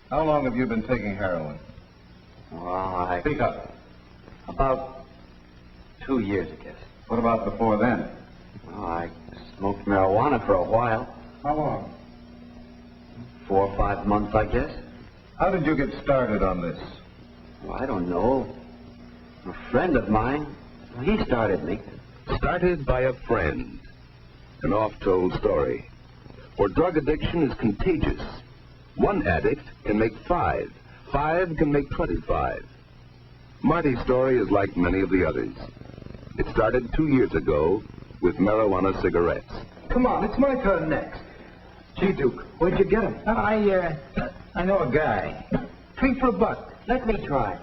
How long have you been taking heroin? Well, Speak up. About 2 years, I guess. What about before then? Well, I smoked marijuana for a while. How long? 4 or 5 months, I guess. How did you get started on this? Well, I don't know. A friend of mine, he started me. Started by a friend. An oft-told story. For drug addiction is contagious. One addict can make 5. 5 can make 25. Marty's story is like many of the others. It started 2 years ago with marijuana cigarettes. Come on, it's my turn next. Gee, Duke, where'd you get him? I know a guy. 3 for $1. Let me try.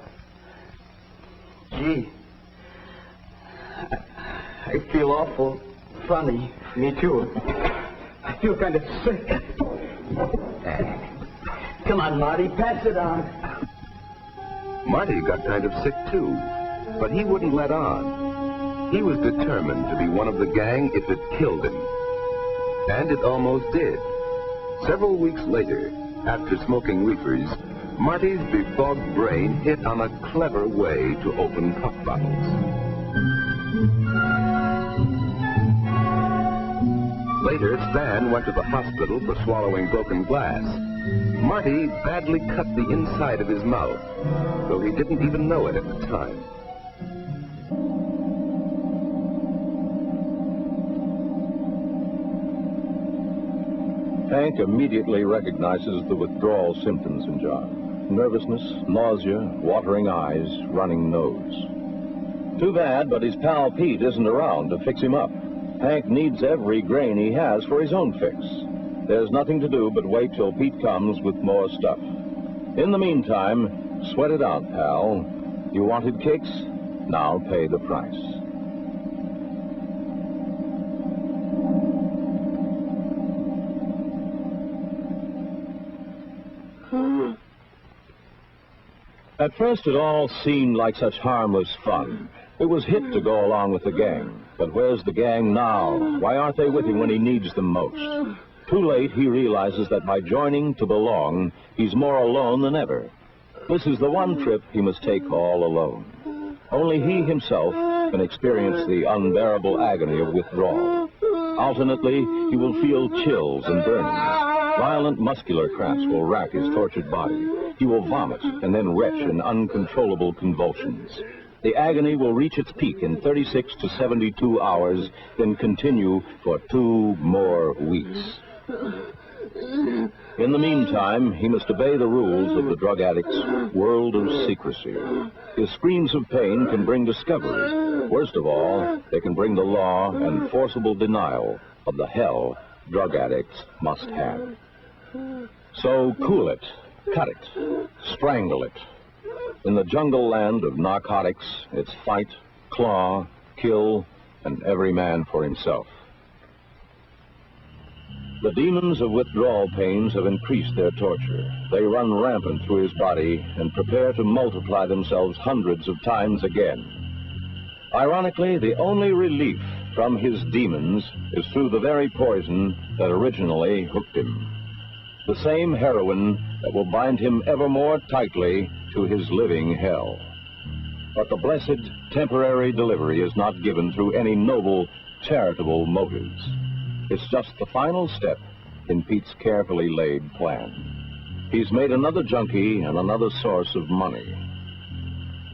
Gee, I feel awful funny. Me too. I feel kind of sick. Come on, Marty, pass it on. Marty got kind of sick too, but he wouldn't let on. He was determined to be one of the gang if it killed him. And it almost did. Several weeks later, after smoking reefers, Marty's befogged brain hit on a clever way to open pop bottles. Later, Stan went to the hospital for swallowing broken glass. Marty badly cut the inside of his mouth, though he didn't even know it at the time. Hank immediately recognizes the withdrawal symptoms in John. Nervousness, nausea, watering eyes, running nose. Too bad, but his pal Pete isn't around to fix him up. Hank needs every grain he has for his own fix. There's nothing to do but wait till Pete comes with more stuff. In the meantime, sweat it out, pal. You wanted kicks? Now pay the price. At first, it all seemed like such harmless fun. It was hit to go along with the gang. But where's the gang now? Why aren't they with him when he needs them most? Too late, he realizes that by joining to belong, he's more alone than ever. This is the one trip he must take all alone. Only he himself can experience the unbearable agony of withdrawal. Alternately, he will feel chills and burnings. Violent muscular cramps will rack his tortured body. He will vomit and then retch in uncontrollable convulsions. The agony will reach its peak in 36 to 72 hours, then continue for 2 more weeks. In the meantime, he must obey the rules of the drug addict's world of secrecy. His screams of pain can bring discovery. Worst of all, they can bring the law and forcible denial of the hell drug addicts must have. So cool it, cut it, strangle it. In the jungle land of narcotics, it's fight, claw, kill, and every man for himself. The demons of withdrawal pains have increased their torture. They run rampant through his body and prepare to multiply themselves hundreds of times again. Ironically, the only relief from his demons is through the very poison that originally hooked him. The same heroin that will bind him ever more tightly to his living hell. But the blessed temporary delivery is not given through any noble, charitable motives. It's just the final step in Pete's carefully laid plan. He's made another junkie and another source of money.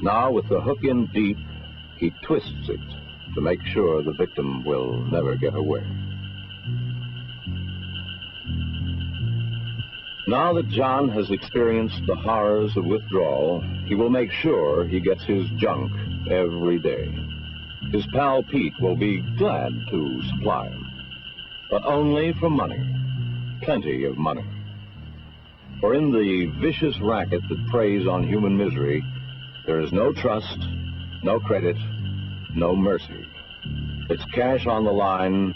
Now, with the hook in deep, he twists it to make sure the victim will never get away. Now that John has experienced the horrors of withdrawal, he will make sure he gets his junk every day. His pal Pete will be glad to supply him, but only for money, plenty of money. For in the vicious racket that preys on human misery, there is no trust, no credit, no mercy. It's cash on the line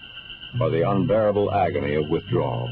or the unbearable agony of withdrawal.